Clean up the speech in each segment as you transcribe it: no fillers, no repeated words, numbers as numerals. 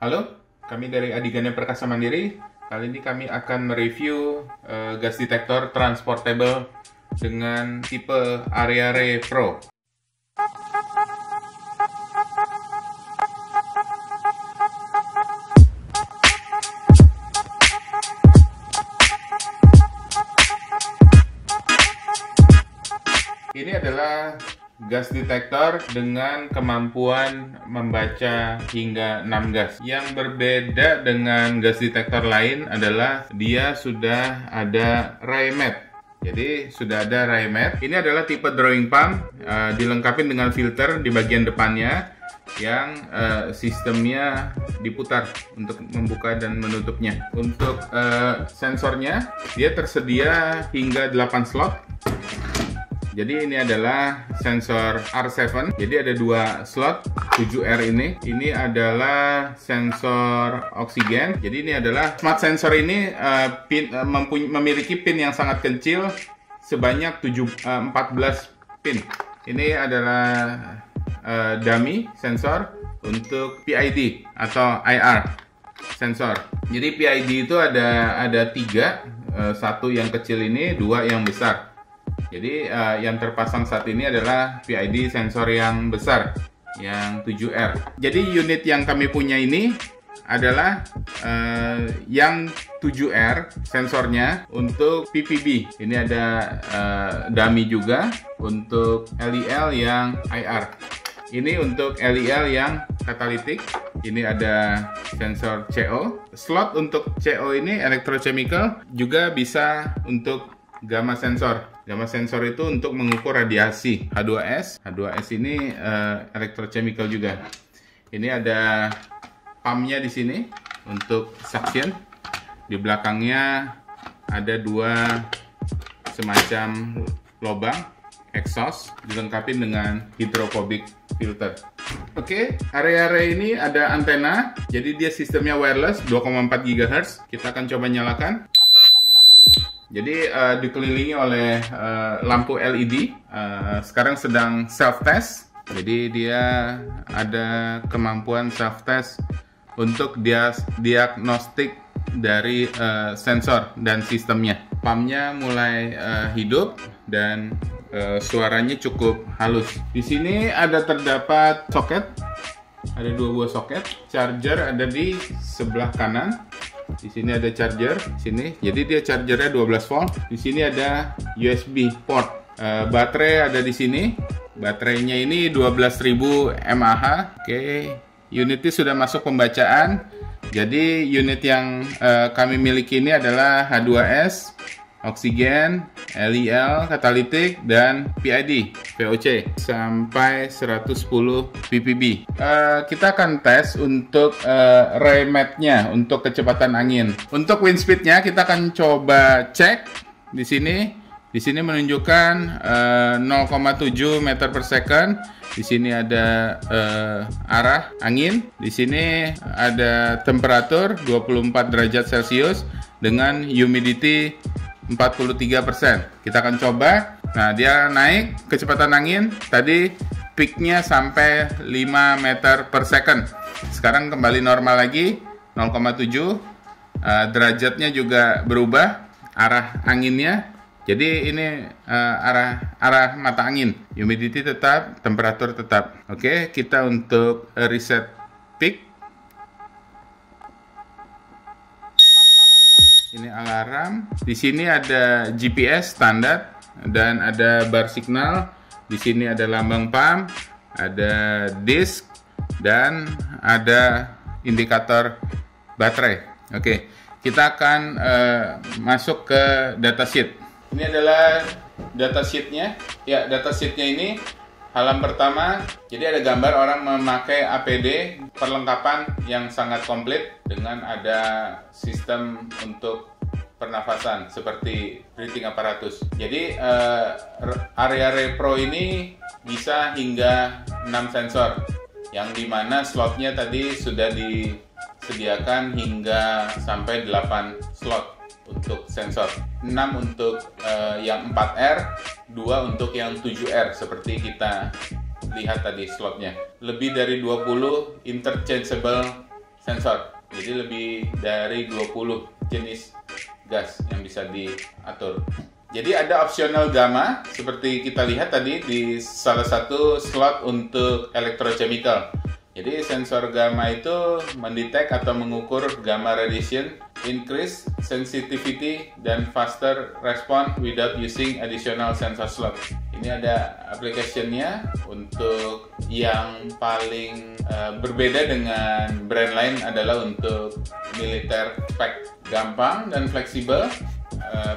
Halo, kami dari Adiganda Perkasa Mandiri. Kali ini kami akan mereview gas detektor transportable dengan tipe Area-Ray Pro. Ini adalah gas detektor dengan kemampuan membaca hingga 6 gas. Yang berbeda dengan gas detektor lain adalah dia sudah ada ray mat. Jadi sudah ada ray mat. Ini adalah tipe drawing pump, dilengkapi dengan filter di bagian depannya yang sistemnya diputar untuk membuka dan menutupnya. Untuk sensornya, dia tersedia hingga 8 slot. Jadi ini adalah sensor R7. Jadi ada 2 slot 7R ini. Ini adalah sensor oksigen. Jadi ini adalah smart sensor ini memiliki pin yang sangat kecil sebanyak 14 pin. Ini adalah dummy sensor untuk PID atau IR sensor. Jadi PID itu ada 3, 1 yang kecil ini, 2 yang besar. Jadi yang terpasang saat ini adalah PID sensor yang besar, yang 7R. Jadi unit yang kami punya ini adalah yang 7R sensornya untuk PPB. Ini ada dummy juga untuk LEL yang IR. Ini untuk LEL yang katalitik. Ini ada sensor CO. Slot untuk CO ini electrochemical, juga bisa untuk gamma sensor. Gamma sensor itu untuk mengukur radiasi H2S. H2S ini electrochemical juga. Ini ada pumpnya di sini untuk suction. Di belakangnya ada 2 semacam lubang exhaust dilengkapi dengan hydrophobic filter. Oke, area-area ini ada antena. Jadi dia sistemnya wireless 2,4 GHz. Kita akan coba nyalakan. Jadi dikelilingi oleh lampu LED. Sekarang sedang self test. Jadi dia ada kemampuan self test untuk diagnostik dari sensor dan sistemnya. Pumpnya mulai hidup dan suaranya cukup halus. Di sini terdapat soket. Ada 2 buah soket. Charger ada di sebelah kanan. Di sini ada charger, sini. Jadi dia chargernya 12 volt. Di sini ada USB port. Baterai ada di sini. Baterainya ini 12.000 mAh. Oke, unitnya sudah masuk pembacaan. Jadi unit yang kami miliki ini adalah H2S, oksigen, LEL, katalitik, dan PID, VOC, sampai 110 ppb. Kita akan tes untuk ray mat-nya, untuk kecepatan angin. Untuk wind speed-nya kita akan coba cek di sini. Di sini menunjukkan 0,7 meter per second. Di sini ada arah angin. Di sini ada temperatur 24 derajat Celcius dengan humidity 43%. Kita akan coba. Nah, dia naik kecepatan angin. Tadi peaknya sampai 5 meter per second. Sekarang kembali normal lagi, 0,7. Derajatnya juga berubah, arah anginnya. Jadi ini arah mata angin. Humidity tetap, temperatur tetap. Oke, kita untuk reset peak. Ini alarm. Di sini ada GPS standar dan ada bar signal. Di sini ada lambang pump, ada disk, dan ada indikator baterai. Oke, kita akan masuk ke datasheet. Ini adalah datasheetnya. Ya, datasheetnya ini halaman pertama. Jadi ada gambar orang memakai APD, perlengkapan yang sangat komplit dengan ada sistem untuk pernafasan seperti breathing apparatus. Jadi Area-Ray Pro ini bisa hingga 6 sensor, yang dimana slotnya tadi sudah disediakan hingga sampai 8 slot untuk sensor. 6 untuk yang 4R, 2 untuk yang 7R seperti kita lihat tadi slotnya. Lebih dari 20 interchangeable sensor. Jadi lebih dari 20 jenis gas yang bisa diatur. Jadi ada optional gamma seperti kita lihat tadi di salah satu slot untuk electrochemical. Jadi sensor gamma itu mendetek atau mengukur gamma radiation, increase sensitivity dan faster response without using additional sensor slot. Ini ada application-nya. Untuk yang paling berbeda dengan brand lain adalah untuk militer spec, gampang dan fleksibel.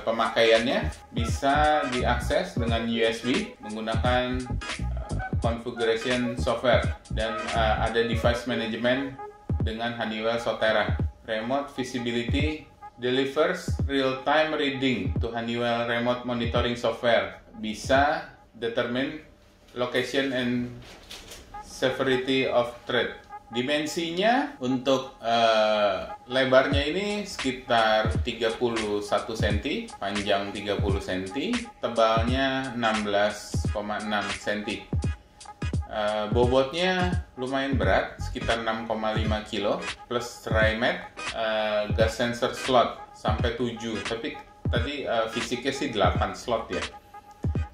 Pemakaiannya bisa diakses dengan USB menggunakan configuration software dan ada device management dengan Honeywell Sotera. Remote visibility delivers real-time reading to Honeywell remote monitoring software. Bisa determine location and severity of threat. Dimensinya untuk lebarnya ini sekitar 31 cm, panjang 30 cm, tebalnya 16,6 cm. Bobotnya lumayan berat, sekitar 6,5 kg, plus RIMAT, gas sensor slot sampai 7, tapi tadi fisiknya sih 8 slot ya.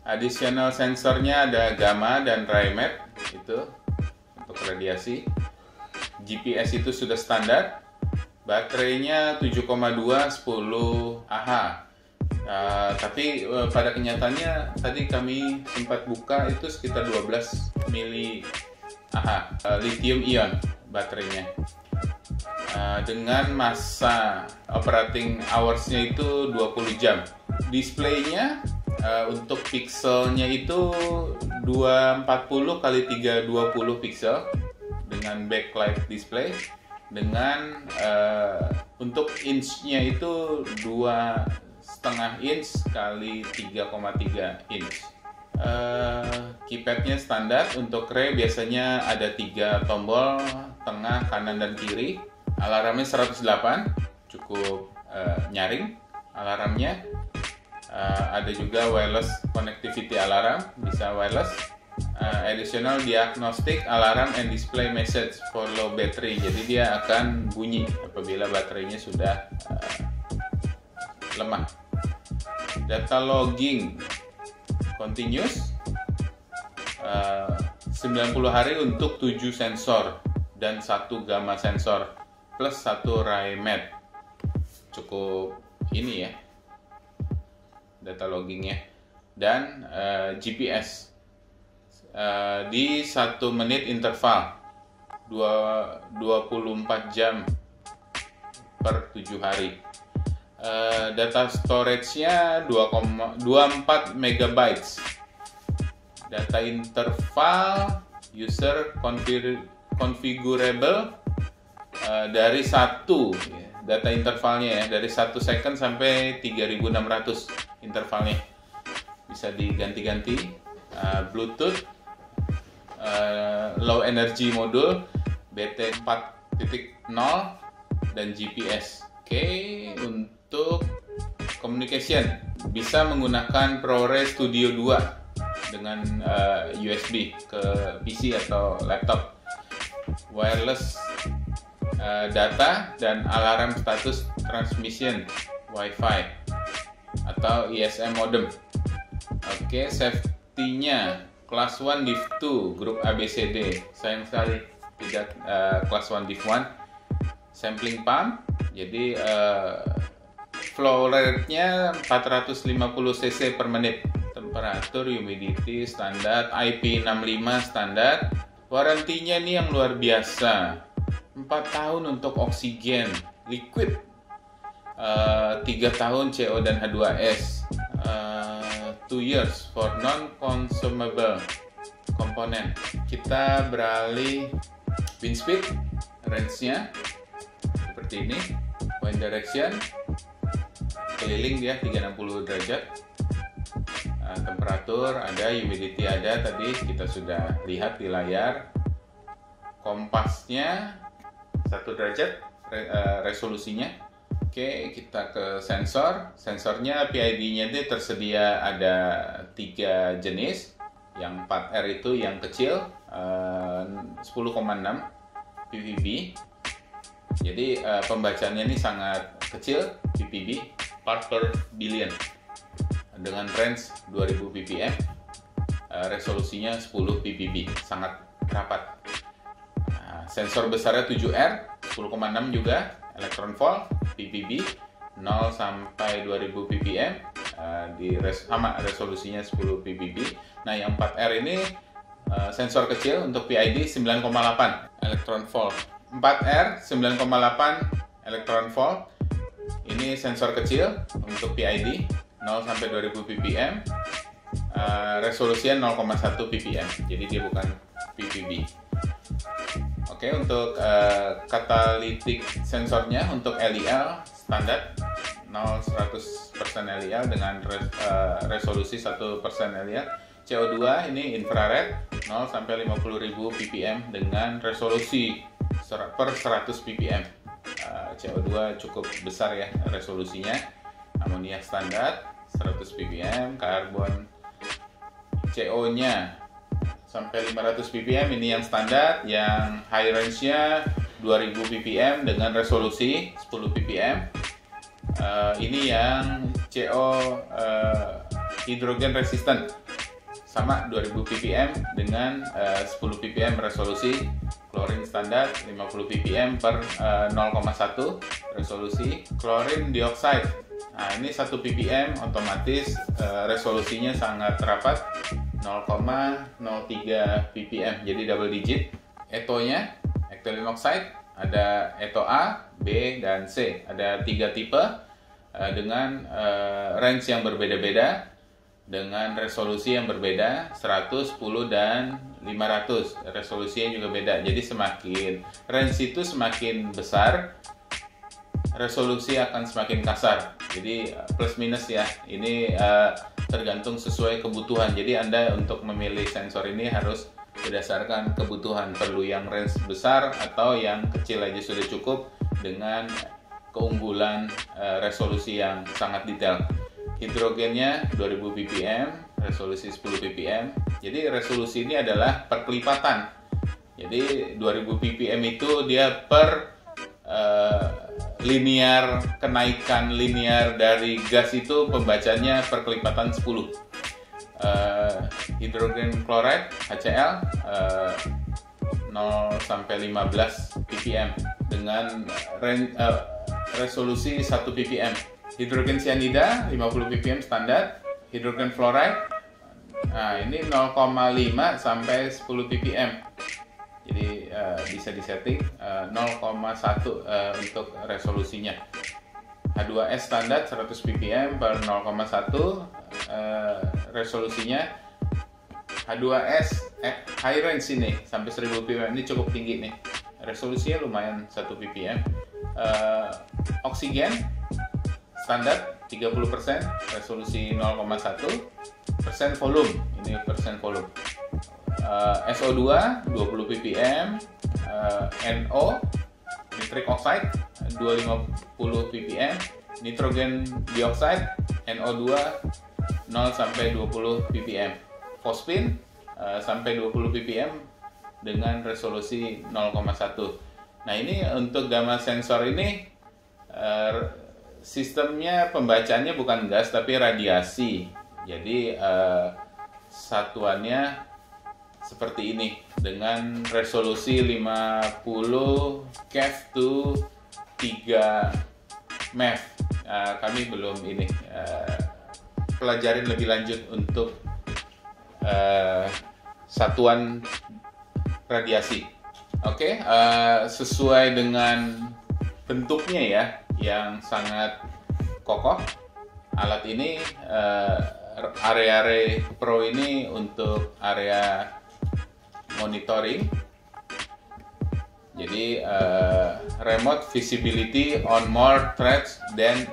Additional sensornya ada gamma dan RIMAT, itu untuk radiasi. GPS itu sudah standar. Baterainya 7,2 10 Ah. Tapi pada kenyataannya tadi kami sempat buka itu sekitar 12 mili lithium ion baterainya. Dengan masa operating hours-nya itu 20 jam. Displaynya untuk pixelnya itu 240 x 320 pixel dengan backlight display, dengan untuk inch-nya itu 2,5 inch kali 3,3 inch. Keypad-nya standar. Untuk RE biasanya ada 3 tombol, tengah, kanan, dan kiri. Alarmnya 108, cukup nyaring alarmnya. Ada juga wireless connectivity alarm, bisa wireless. Additional diagnostic alarm and display message for low battery. Jadi dia akan bunyi apabila baterainya sudah lemah. Data logging continuous, 90 hari untuk 7 sensor dan 1 gamma sensor plus 1 RIMAT. Cukup ini ya data loggingnya. Dan GPS di 1 menit interval 24 jam per 7 hari. Data storage-nya 24 MB. Data interval user configurable dari 1 data intervalnya ya, dari 1 second sampai 3600 intervalnya. Bisa diganti-ganti. Bluetooth, low energy module, BT 4.0 dan GPS. Oke, untuk communication bisa menggunakan ProRes Studio 2 dengan USB ke PC atau laptop. Wireless data dan alarm status transmission Wi-Fi atau ISM modem. Oke, safety-nya Class 1 Div 2 grup ABCD. Sayang sekali tidak Class 1 Div 1. Sampling pump, jadi flow rate-nya 450 cc per menit. Temperatur, humidity standar, IP65 standar. Warantinya nih yang luar biasa, 4 tahun untuk oksigen liquid, 3 tahun CO dan H2S, 2 years for non-consumable komponen. Kita beralih wind speed, range-nya seperti ini, wind direction, keliling dia 360 derajat, temperatur ada, humidity ada, tadi kita sudah lihat di layar. Kompasnya 1 derajat resolusinya. Oke, kita ke sensor. Sensornya PID-nya itu tersedia ada 3 jenis. Yang 4R itu yang kecil, 10,6 ppb. Jadi pembacaannya ini sangat kecil, ppb, part per billion, dengan range 2000 ppm, resolusinya 10 ppb, sangat rapat. Sensor besarnya 7R, 10,6 juga, electron volt, ppb, 0 sampai 2000 ppm, sama resolusinya 10 ppb. Nah, yang 4R ini sensor kecil untuk PID 9,8 electron volt. 4R 9,8 electron volt. Ini sensor kecil untuk PID 0 sampai 2000 ppm. Resolusinya 0,1 ppm. Jadi dia bukan ppb. Oke, untuk katalitik sensornya untuk LEL standar 0-100% LEL dengan resolusi 1% LEL. CO2 ini infrared 0 sampai 50.000 ppm dengan resolusi per 100 ppm. CO2 cukup besar ya resolusinya. Amonia standar 100 ppm, karbon CO-nya sampai 500 ppm, ini yang standar. Yang high range-nya 2000 ppm dengan resolusi 10 ppm. Ini yang CO hidrogen resistant, sama 2000 ppm dengan 10 ppm resolusi. Klorin standar 50 ppm per 0,1 resolusi. Klorin dioxide, nah ini 1 ppm otomatis resolusinya sangat rapat, 0,03 ppm, jadi double digit. Etonya, ethylene oxide, ada eto A, B, dan C. Ada 3 tipe dengan range yang berbeda-beda, dengan resolusi yang berbeda, 100, 10, dan 500. Resolusinya juga beda. Jadi semakin range itu semakin besar, resolusi akan semakin kasar. Jadi plus minus ya. Ini tergantung sesuai kebutuhan. Jadi Anda untuk memilih sensor ini harus berdasarkan kebutuhan. Perlu yang range besar atau yang kecil aja sudah cukup dengan keunggulan resolusi yang sangat detail. Hidrogennya 2000 ppm, resolusi 10 ppm. Jadi resolusi ini adalah perkelipatan. Jadi 2000 ppm itu dia per kenaikan linear dari gas itu pembacanya perkelipatan 10. Hidrogen chloride HCl 0 sampai 15 ppm dengan resolusi 1 ppm. Hidrogen cyanida 50 ppm standar. Hidrogen fluoride, nah ini 0,5 sampai 10 ppm. Jadi bisa disetting 0,1 untuk resolusinya. H2S standar 100 ppm per 0,1 resolusinya. H2S high range ini sampai 1000 ppm, ini cukup tinggi nih. Resolusinya lumayan 1 ppm. Oksigen standar 30%, resolusi 0,1 persen volume, ini persen volume. SO2 20 ppm, NO nitric oxide 250 ppm, nitrogen dioxide NO2 0 sampai 20 ppm, fosfin sampai 20 ppm dengan resolusi 0,1. Nah, ini untuk gamma sensor ini sistemnya pembacaannya bukan gas tapi radiasi. Jadi satuannya seperti ini dengan resolusi 50 keV to 3 MeV. Kami belum ini pelajarin lebih lanjut untuk satuan radiasi. Oke, sesuai dengan bentuknya ya yang sangat kokoh. Alat ini area Pro ini untuk area monitoring. Jadi remote visibility on more threats than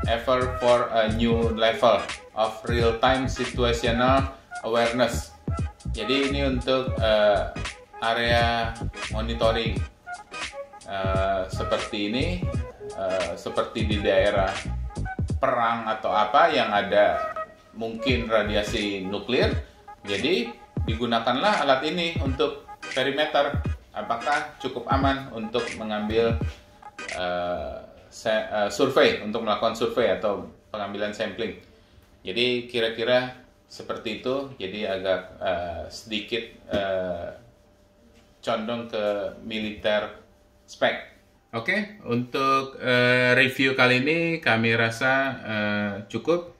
ever for a new level of real-time situational awareness. Jadi ini untuk area monitoring seperti ini. Seperti di daerah perang atau apa yang ada mungkin radiasi nuklir, jadi digunakanlah alat ini untuk perimeter. Apakah cukup aman untuk mengambil survei, untuk melakukan survei atau pengambilan sampling. Jadi kira-kira seperti itu. Jadi agak sedikit condong ke militer spek. Oke, untuk review kali ini kami rasa cukup.